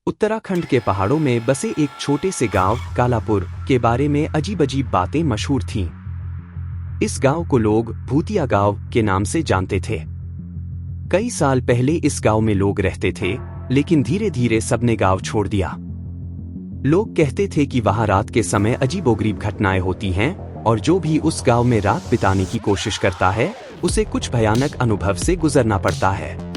उत्तराखंड के पहाड़ों में बसे एक छोटे से गांव कालापुर के बारे में अजीब-अजीब बातें मशहूर थीं। इस गांव को लोग भूतिया गांव के नाम से जानते थे। कई साल पहले इस गांव में लोग रहते थे, लेकिन धीरे-धीरे सबने गांव छोड़ दिया। लोग कहते थे कि वहां रात के समय अजीबोगरीब घटनाएं होती हैं और जो भी उस गांव में रात बिताने की कोशिश करता है, उसे कुछ भयानक अनुभव से गुजरना पड़ता है।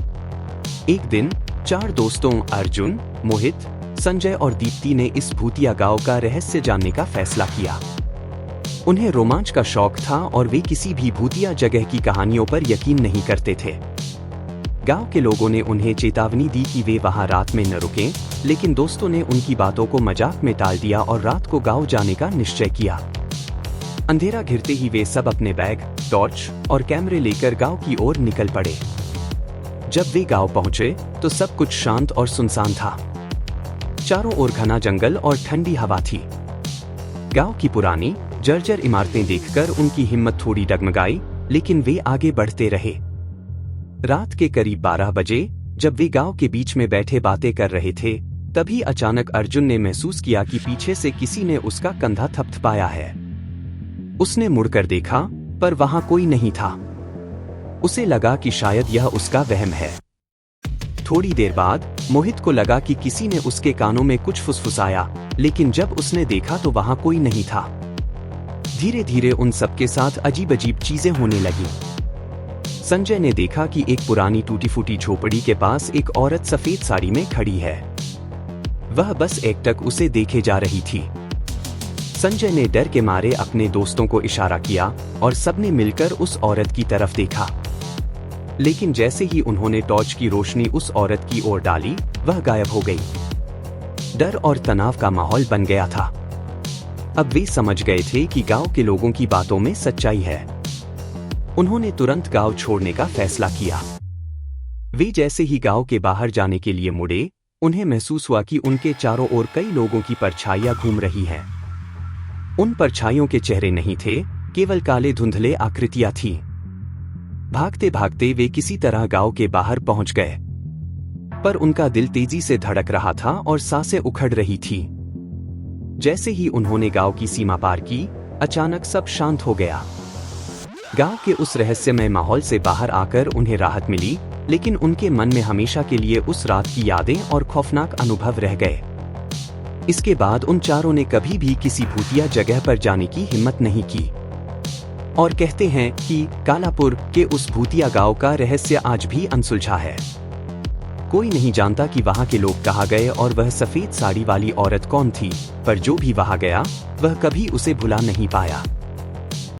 एक दिन 4 दोस्तों अर्जुन, मोहित, संजय और दीप्ति ने इस भूतिया गांव का रहस्य जानने का फैसला किया। उन्हें रोमांच का शौक था और वे किसी भी भूतिया जगह की कहानियों पर यकीन नहीं करते थे। गांव के लोगों ने उन्हें चेतावनी दी कि वे वहां रात में न रुकें, लेकिन दोस्तों ने उनकी बातों को मजाक में टाल दिया और रात को गांव जाने का निश्चय किया। अंधेरा घिरते ही वे सब अपने बैग, टॉर्च और कैमरे लेकर गांव की ओर निकल पड़े। जब वे गांव पहुंचे तो सब कुछ शांत और सुनसान था। चारों ओर घना जंगल और ठंडी हवा थी। गांव की पुरानी जर्जर इमारतें देखकर उनकी हिम्मत थोड़ी डगमगाई, लेकिन वे आगे बढ़ते रहे। रात के करीब 12 बजे जब वे गांव के बीच में बैठे बातें कर रहे थे, तभी अचानक अर्जुन ने महसूस किया कि पीछे से किसी ने उसका कंधा थपथपाया है। उसने मुड़कर देखा, पर वहां कोई नहीं था। उसे लगा कि शायद यह उसका वहम है। थोड़ी देर बाद मोहित को लगा कि किसी ने उसके कानों में कुछ फुसफुसाया, लेकिन जब उसने देखा तो वहां कोई नहीं था। धीरे धीरे उन सबके साथ अजीब-अजीब चीजें होने लगीं। संजय ने देखा कि एक पुरानी टूटी-फूटी झोपड़ी के पास एक औरत सफेद साड़ी में खड़ी है। वह बस एकटक उसे देखे जा रही थी। संजय ने डर के मारे अपने दोस्तों को इशारा किया और सबने मिलकर उस औरत की तरफ देखा। लेकिन जैसे ही उन्होंने टॉर्च की रोशनी उस औरत की ओर डाली, वह गायब हो गई। डर और तनाव का माहौल बन गया था। अब वे समझ गए थे कि गांव के लोगों की बातों में सच्चाई है। उन्होंने तुरंत गांव छोड़ने का फैसला किया। वे जैसे ही गांव के बाहर जाने के लिए मुड़े, उन्हें महसूस हुआ कि उनके चारों ओर कई लोगों की परछाइयां घूम रही हैं। उन परछाइयों के चेहरे नहीं थे, केवल काले धुंधले आकृतियां थीं। भागते भागते वे किसी तरह गांव के बाहर पहुंच गए, पर उनका दिल तेजी से धड़क रहा था और सांसें उखड़ रही थीं। जैसे ही उन्होंने गांव की सीमा पार की, अचानक सब शांत हो गया। गांव के उस रहस्यमय माहौल से बाहर आकर उन्हें राहत मिली, लेकिन उनके मन में हमेशा के लिए उस रात की यादें और खौफनाक अनुभव रह गए। इसके बाद उन चारों ने कभी भी किसी भूतिया जगह पर जाने की हिम्मत नहीं की। और कहते हैं कि कालापुर के उस भूतिया गांव का रहस्य आज भी अनसुलझा है। कोई नहीं जानता कि वहां के लोग कहाँ गए और वह सफेद साड़ी वाली औरत कौन थी, पर जो भी वहां गया, वह कभी उसे भुला नहीं पाया।